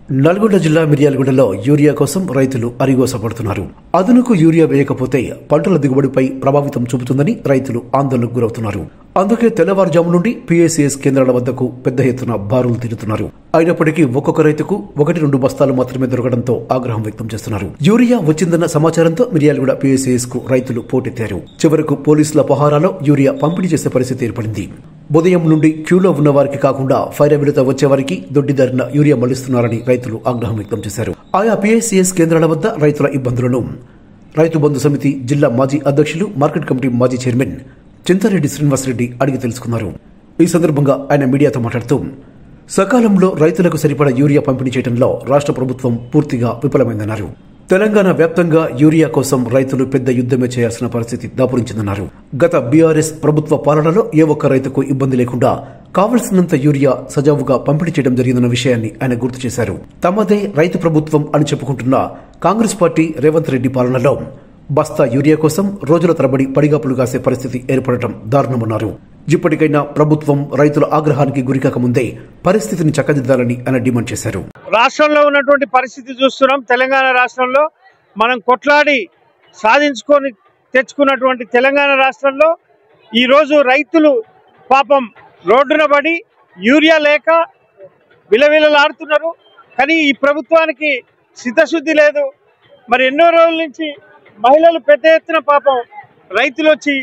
నల్గొండ జిల్లా మిర్యాలగూడలో యూరియా కోసం రైతులు అరిగోసపడుతున్నారు. అదనకు యూరియా వేయకపోతే పంటల దిగుబడిపై ప్రభావితం చూపుతుందని రైతులు ఆందోళనకు గురవుతున్నారు. అందుకే తెల్లవారుజాము నుండి PICS కేంద్రాల వద్దకు పెద్ద ఎత్తున బారులు తీరుతున్నారు. అయినప్పటికీ ఒక్కొక్క రైతుకు 1-2 బస్తాలు మాత్రమే దొరకడంతో ఆగ్రహం వ్యక్తం చేస్తున్నారు. యూరియా వచ్చిందన్న సమాచారంతో మిర్యాలగూడ PICS కు రైతులు పోటెత్తారు. చివరకు పోలీసుల పహారాలో యూరియా పంపిణీ చేసే పరిస్థితి ఏర్పడింది. ఉదయం నుండి క్యూలో ఉన్న వారికి కాకుండా ఫైరవిలతో వచ్చే వారికి దొడ్డిదారిన యూరియా మళ్లిస్తున్నారని రైతులు ఆగ్రహం వ్యక్తం చేశారు. ఆయా PICS కేంద్రాల వద్ద రైతుల ఇబ్బందులను రైతు బంధు సమితి జిల్లా మాజీ అధ్యక్షులు, మార్కెట్ కమిటీ మాజీ చైర్మన్ చింతారెడ్డి శ్రీనివాసరెడ్డి అడిగి తెలుసుకున్నారు. ఈ సందర్భంగా ఆయన మీడియాతో మాట్లాడుతూ సకాలంలో రైతులకు సరిపడా యూరియా పంపిణీ చేయడంలో రాష్ట్ర ప్రభుత్వం పూర్తిగా విఫలమైందన్నారు. తెలంగాణ వ్యాప్తంగా యూరియా కోసం రైతులు పెద్ద యుద్దమే చేయాల్సిన పరిస్థితి దాపురించిందన్నారు. గత BRS ప్రభుత్వ పాలనలో ఏ ఒక్క రైతుకు ఇబ్బంది లేకుండా కావలసినంత యూరియా సజావుగా పంపిణీ చేయడం జరిగిందన్న విషయాన్ని ఆయన గుర్తు చేశారు. తమదే రైతు ప్రభుత్వం అని చెప్పుకుంటున్న కాంగ్రెస్ పార్టీ రేవంత్ రెడ్డి పాలనలో బస్తా యూరియా కోసం రోజుల తరబడి పడిగాపులు కాసే పరిస్థితి ఏర్పడటం దారుణమన్నారు. ఇప్పటికైనా ప్రభుత్వం రైతుల ఆగ్రహానికి గురికాకముందే పరిస్థితిని చక్కదిద్దాలని ఆయన డిమాండ్ చేశారు. రాష్ట్రంలో ఉన్నటువంటి పరిస్థితి చూస్తున్నాం. తెలంగాణ రాష్ట్రంలో మనం కొట్లాడి సాధించుకొని తెచ్చుకున్నటువంటి తెలంగాణ రాష్ట్రంలో ఈరోజు రైతులు పాపం రోడ్డున పడి యూరియా లేక విలవిలలాడుతున్నారు. కానీ ఈ ప్రభుత్వానికి చిత్తశుద్ధి లేదు. మరి ఎన్నో రోజుల నుంచి మహిళలు పెద్ద ఎత్తున పాపం రైతులు వచ్చి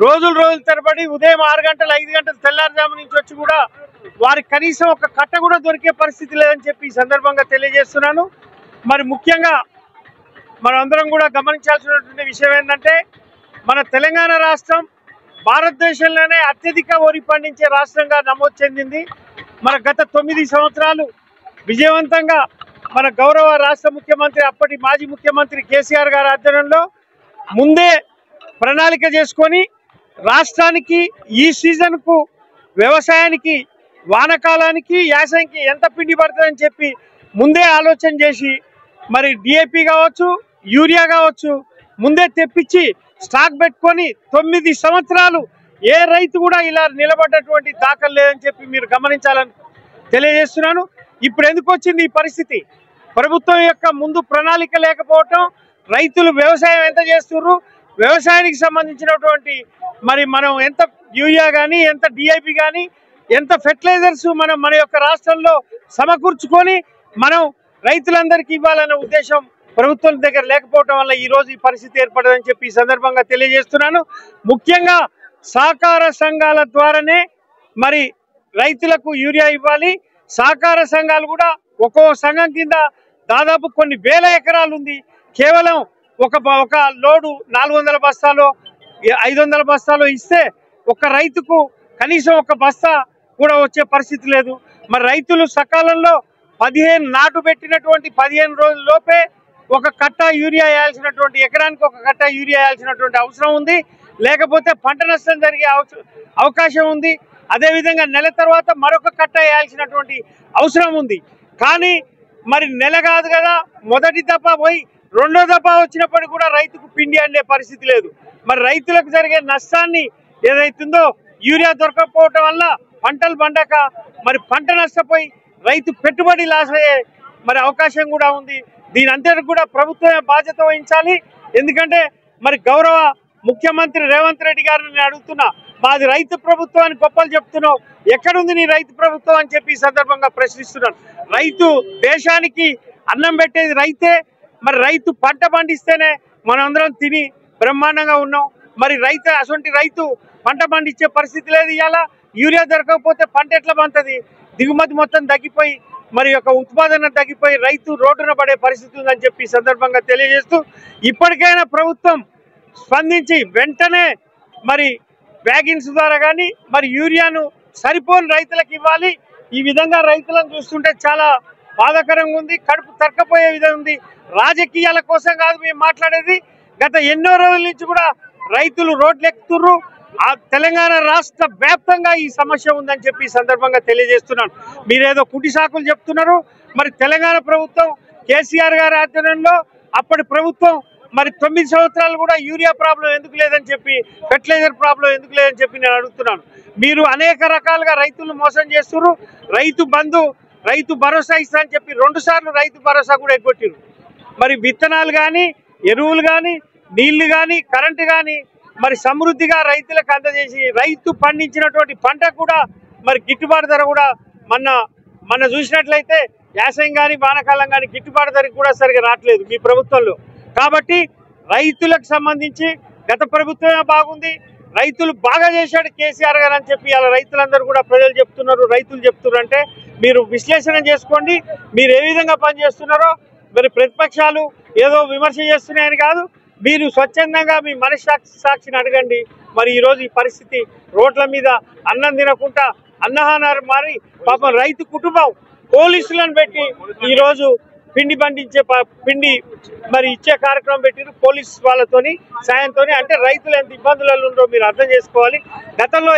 రోజులు తరబడి ఉదయం 6 గంటలు 5 గంటలు తెల్లారుజాము నుంచి వచ్చి కూడా వారికి కనీసం ఒక కట్ట కూడా దొరికే పరిస్థితి లేదని చెప్పి ఈ సందర్భంగా తెలియజేస్తున్నాను. మరి ముఖ్యంగా మనం అందరం కూడా గమనించాల్సినటువంటి విషయం ఏంటంటే మన తెలంగాణ రాష్ట్రం భారతదేశంలోనే అత్యధిక వరి పండించే రాష్ట్రంగా నమోదు చెందింది. మన గత 9 సంవత్సరాలు విజయవంతంగా మన గౌరవ రాష్ట్ర ముఖ్యమంత్రి, అప్పటి మాజీ ముఖ్యమంత్రి కేసీఆర్ గారి ఆధ్వర్యంలో ముందే ప్రణాళిక చేసుకొని రాష్ట్రానికి ఈ సీజన్కు వ్యవసాయానికి వానకాలానికి యాసంగికి ఎంత పిండి పడుతుందని చెప్పి ముందే ఆలోచన చేసి మరి DAP కావచ్చు, యూరియా కావచ్చు ముందే తెప్పించి స్టాక్ పెట్టుకొని 9 సంవత్సరాలు ఏ రైతు కూడా ఇలా నిలబడ్డటువంటి దాఖలు లేదని చెప్పి మీరు గమనించాలని తెలియజేస్తున్నాను. ఇప్పుడు ఎందుకు వచ్చింది ఈ పరిస్థితి? ప్రభుత్వం యొక్క ముందు ప్రణాళిక లేకపోవటం, రైతులు వ్యవసాయం ఎంత చేస్తున్నారు, వ్యవసాయానికి సంబంధించినటువంటి మరి మనం ఎంత యూరియా కానీ, ఎంత DAP కానీ, ఎంత ఫెర్టిలైజర్స్ మనం మన యొక్క రాష్ట్రంలో సమకూర్చుకొని మనం రైతులందరికీ ఇవ్వాలనే ఉద్దేశం ప్రభుత్వం దగ్గర లేకపోవటం వల్ల ఈరోజు ఈ పరిస్థితి ఏర్పడదని చెప్పి ఈ సందర్భంగా తెలియజేస్తున్నాను. ముఖ్యంగా సహకార సంఘాల ద్వారానే మరి రైతులకు యూరియా ఇవ్వాలి. సహకార సంఘాలు కూడా ఒక్కో సంఘం కింద దాదాపు కొన్ని వేల ఎకరాలు ఉంది. కేవలం ఒక లోడు 400 బస్తాలు 500 బస్తాలు ఇస్తే ఒక రైతుకు కనీసం ఒక బస్తా కూడా వచ్చే పరిస్థితి లేదు. మరి రైతులు సకాలంలో 15 నాటు పెట్టినటువంటి 15 రోజుల లోపే ఒక కట్ట యూరియా వేయాల్సినటువంటి, ఎకరానికి ఒక కట్ట యూరియా వేయాల్సినటువంటి అవసరం ఉంది. లేకపోతే పంట నష్టం జరిగే అవకాశం ఉంది. అదేవిధంగా నెల తర్వాత మరొక కట్ట వేయాల్సినటువంటి అవసరం ఉంది. కానీ మరి నెల కాదు కదా, మొదటి దఫా పోయి రెండో దఫా వచ్చినప్పటికీ కూడా రైతుకు పిండి అందే పరిస్థితి లేదు. మరి రైతులకు జరిగే నష్టాన్ని ఏదైతుందో యూరియా దొరకకపోవటం వల్ల పంటలు పండక మరి పంట నష్టపోయి రైతు పెట్టుబడి లాస్ అయ్యే మరి అవకాశం కూడా ఉంది. దీని అంతటి కూడా ప్రభుత్వమే బాధ్యత వహించాలి. ఎందుకంటే మరి గౌరవ ముఖ్యమంత్రి రేవంత్ రెడ్డి గారిని నేను అడుగుతున్నా, మాది రైతు ప్రభుత్వాన్ని గొప్పలు చెప్తున్నావు, ఎక్కడుంది నీ రైతు ప్రభుత్వం అని చెప్పి ఈ సందర్భంగా ప్రశ్నిస్తున్నాను. రైతు దేశానికి అన్నం పెట్టేది రైతే. మరి రైతు పంట పండిస్తేనే మనందరం తిని బ్రహ్మాండంగా ఉన్నాం. మరి అటువంటి రైతు పంట పండించే పరిస్థితి లేదు. ఇవాళ యూరియా దొరకకపోతే పంట ఎట్లా పండుతుంది? దిగుమతి మొత్తం తగ్గిపోయి మరి యొక్క ఉత్పాదన తగ్గిపోయి రైతు రోడ్డున పడే పరిస్థితి ఉందని చెప్పి ఈ సందర్భంగా తెలియజేస్తూ ఇప్పటికైనా ప్రభుత్వం స్పందించి వెంటనే మరి వ్యాగిన్స్ ద్వారా కానీ మరి యూరియాను సరిపోని రైతులకు ఇవ్వాలి. ఈ విధంగా రైతులను చూస్తుంటే చాలా బాధాకరంగా ఉంది, కడుపు తరకపోయే విధంగా ఉంది. రాజకీయాల కోసం కాదు మేము మాట్లాడేది. గత ఎన్నో రోజుల నుంచి కూడా రైతులు రోడ్లు ఎక్కుతున్నారు. ఆ తెలంగాణ రాష్ట్ర వ్యాప్తంగా ఈ సమస్య ఉందని చెప్పి ఈ సందర్భంగా తెలియజేస్తున్నాను. మీరేదో కుటి సాకులు చెప్తున్నారు. మరి తెలంగాణ ప్రభుత్వం కేసీఆర్ గారి ఆధ్వర్యంలో అప్పటి ప్రభుత్వం మరి 9 సంవత్సరాలు కూడా యూరియా ప్రాబ్లం ఎందుకు లేదని చెప్పి, ఫెర్టిలైజర్ ప్రాబ్లం ఎందుకు లేదని చెప్పి నేను అడుగుతున్నాను. మీరు అనేక రకాలుగా రైతులను మోసం చేస్తున్నారు. రైతు బంధు రైతు భరోసా ఇస్తా అని చెప్పి 2 సార్లు రైతు భరోసా కూడా ఎగ్గొట్టిరు. మరి విత్తనాలు కానీ, ఎరువులు కానీ, నీళ్లు కానీ, కరెంటు కానీ మరి సమృద్ధిగా రైతులకు అందజేసి రైతు పండించినటువంటి పంట కూడా మరి గిట్టుబాటు ధర కూడా మన చూసినట్లయితే యాసంగి కానీ వానాకాలం కానీ గిట్టుబాటు ధర కూడా సరిగా రావట్లేదు మీ ప్రభుత్వంలో. కాబట్టి రైతులకు సంబంధించి గత ప్రభుత్వమే బాగుంది, రైతులు బాగా చేశాడు కేసీఆర్ గారు అని చెప్పి అలా రైతులందరూ కూడా ప్రజలు చెప్తున్నారు, రైతులు చెప్తున్నారు. అంటే మీరు విశ్లేషణ చేసుకోండి, మీరు ఏ విధంగా పనిచేస్తున్నారో. మరి ప్రతిపక్షాలు ఏదో విమర్శ చేస్తున్నాయని కాదు, మీరు స్వచ్ఛందంగా మీ మనస్సాక్షిని అడగండి. మరి ఈరోజు ఈ పరిస్థితి రోడ్ల మీద అన్నం తినకుండా అన్నహానాలు మారి పాపం రైతు కుటుంబం పోలీసులను పెట్టి ఈరోజు పిండి పండించే పిండి మరి ఇచ్చే కార్యక్రమం పెట్టిరు పోలీస్ వాళ్ళతోని సాయంతో. అంటే రైతులు ఎంత ఇబ్బందులలో ఉందో మీరు అర్థం చేసుకోవాలి. గతంలో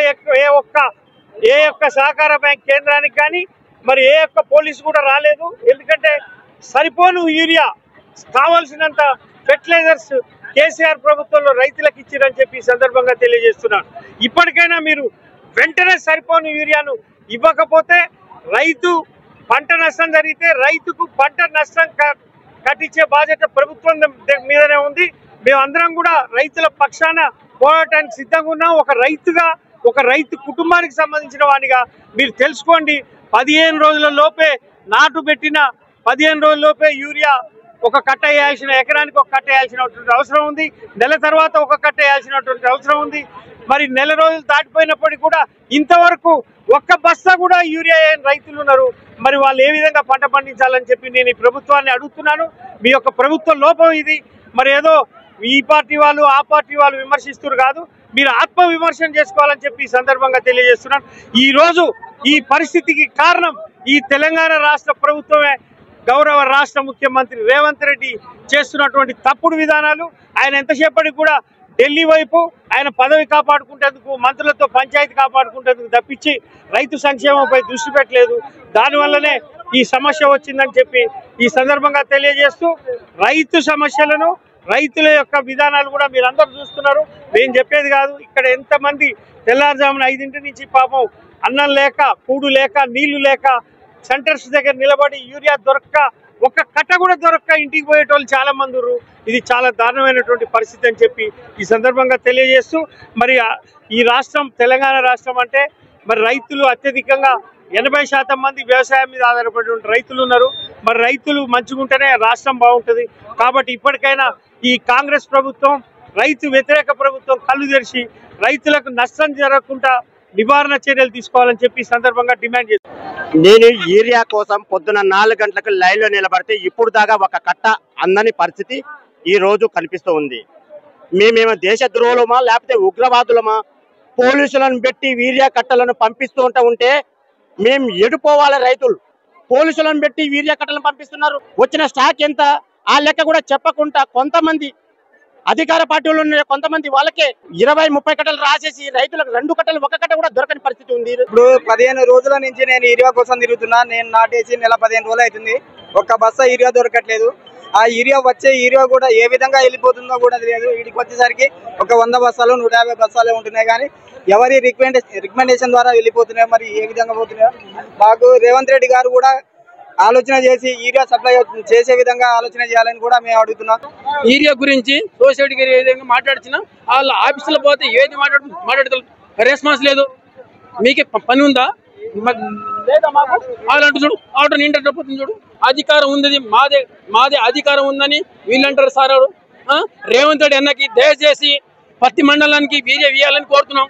ఏ ఒక్క సహకార బ్యాంక్ కేంద్రానికి కానీ మరి ఏ ఒక్క పోలీసు కూడా రాలేదు. ఎందుకంటే సరిపోను యూరియా కావాల్సినంత ఫెర్టిలైజర్స్ కేసీఆర్ ప్రభుత్వంలో రైతులకు ఇచ్చిరని చెప్పి సందర్భంగా తెలియజేస్తున్నాను. ఇప్పటికైనా మీరు వెంటనే సరిపోను యూరియాను ఇవ్వకపోతే రైతు పంట నష్టం జరిగితే రైతుకు పంట నష్టం కట్టించే బాధ్యత ప్రభుత్వం మీదనే ఉంది. మేమందరం కూడా రైతుల పక్షాన పోరాటానికి సిద్ధంగా ఉన్నాం. ఒక రైతుగా, ఒక రైతు కుటుంబానికి సంబంధించిన వాడిగా మీరు తెలుసుకోండి. 15 రోజుల లోపే నాటు పెట్టిన 15 రోజుల లోపే యూరియా ఒక కట్ట వేయాల్సిన, ఎకరానికి ఒక కట్ట వేయాల్సినటువంటి అవసరం ఉంది. నెల తర్వాత ఒక కట్ట వేయాల్సినటువంటి అవసరం ఉంది. మరి నెల రోజులు దాటిపోయినప్పటికీ కూడా ఇంతవరకు ఒక్క బస్తా కూడా యూరియా రైతులు ఉన్నారు. మరి వాళ్ళు ఏ విధంగా పంట పండించాలని చెప్పి నేను ఈ ప్రభుత్వాన్ని అడుగుతున్నాను. మీ యొక్క ప్రభుత్వ లోపం ఇది. మరి ఏదో ఈ పార్టీ వాళ్ళు ఆ పార్టీ వాళ్ళు విమర్శిస్తున్నారు కాదు, మీరు ఆత్మ విమర్శన చేసుకోవాలని చెప్పి ఈ సందర్భంగా తెలియజేస్తున్నాను. ఈరోజు ఈ పరిస్థితికి కారణం ఈ తెలంగాణ రాష్ట్ర ప్రభుత్వమే. గౌరవ రాష్ట్ర ముఖ్యమంత్రి రేవంత్ రెడ్డి చేస్తున్నటువంటి తప్పుడు విధానాలు. ఆయన ఎంతసేపటికి కూడా ఢిల్లీ వైపు ఆయన పదవి కాపాడుకుంటేందుకు, మంత్రులతో పంచాయతీ కాపాడుకుంటేందుకు తప్పించి రైతు సంక్షేమంపై దృష్టి పెట్టలేదు. దానివల్లనే ఈ సమస్య వచ్చిందని చెప్పి ఈ సందర్భంగా తెలియజేస్తూ, రైతు సమస్యలను, రైతుల యొక్క విధానాలు కూడా మీరందరూ చూస్తున్నారు. నేను చెప్పేది కాదు. ఇక్కడ ఎంతమంది తెల్లారుజామున 5 నుంచి పాపం అన్నం లేక, కూడు లేక, నీళ్లు లేక సెంటర్స్ దగ్గర నిలబడి యూరియా దొరక్క, ఒక్క కట్ట కూడా దొరక్క ఇంటికి పోయేటోళ్ళు చాలా మంది ఉన్నారు. ఇది చాలా దారుణమైనటువంటి పరిస్థితి అని చెప్పి ఈ సందర్భంగా తెలియజేస్తూ, మరి ఈ రాష్ట్రం తెలంగాణ రాష్ట్రం అంటే మరి రైతులు అత్యధికంగా 80% మంది వ్యవసాయం మీద ఆధారపడి రైతులు ఉన్నారు. మరి రైతులు మంచిగుంటేనే రాష్ట్రం బాగుంటుంది. కాబట్టి ఇప్పటికైనా ఈ కాంగ్రెస్ ప్రభుత్వం, రైతు వ్యతిరేక ప్రభుత్వం కళ్ళు తెరిచి రైతులకు నష్టం జరగకుండా నివారణ చర్యలు తీసుకోవాలని చెప్పి ఈ సందర్భంగా డిమాండ్ చేస్తాను. నేను యూరియా కోసం పొద్దున 4 గంటలకు లైన్లో నిలబడితే ఇప్పుడు దాకా ఒక కట్ట అందని పరిస్థితి ఈ రోజు కనిపిస్తూ ఉంది. మేమేమో దేశద్రోహులమా లేకపోతే ఉగ్రవాదులమా? పోలీసులను పెట్టి యూరియా కట్టలను పంపిస్తూ ఉంటే మేము ఎడిపోవాలి. రైతులు పోలీసులను పెట్టి యూరియా కట్టలను పంపిస్తున్నారు. వచ్చిన స్టాక్ ఎంత ఆ లెక్క కూడా చెప్పకుండా కొంతమంది అధికార పార్టీలు ఉన్న కొంతమంది వాళ్ళకే 20-30 కట్టలు రాసేసి రైతులకు 2 కట్టలు 1 కట్ట కూడా దొరకని పరిస్థితి ఉంది. ఇప్పుడు 15 రోజుల నుంచి నేను యూరియా కోసం తిరుగుతున్నా. నేను నాటేసి నెల 15 రోజులు అవుతుంది. ఒక్క బస్తా యూరియా దొరకట్లేదు. ఆ యూరియా వచ్చే యూరియా కూడా ఏ విధంగా వెళ్ళిపోతుందో కూడా తెలియదు. వీడికి వచ్చేసరికి ఒక 100 బస్తాలు 150 బస్తాలే ఉంటున్నాయి. కానీ ఎవరి రికమెండేషన్ ద్వారా వెళ్ళిపోతున్నాయి. మరి ఏ విధంగా పోతున్నాయో మాకు రేవంత్ రెడ్డి గారు కూడా ఆలోచన చేసి యూరియా సప్లై చేసే విధంగా ఆలోచన చేయాలని కూడా మేము అడుగుతున్నాం. యూరియా గురించి సోషల్ ఏ విధంగా మాట్లాడుతున్నా వాళ్ళ ఆఫీసులో పోతే ఏది మాట్లాడుతారు, రెస్పాన్స్ లేదు. మీకే పని ఉందా లేదా? మాకు వాళ్ళంటూ చూడు, ఆర్డర్ ఏంటంటే పోతుంది చూడు. అధికారం ఉంది, మాదే అధికారం ఉందని వీళ్ళంటారు. సార్ రేవంత్ రెడ్డి అన్నకి దయచేసి ప్రతి మండలానికి వీరియా వేయాలని కోరుతున్నాం.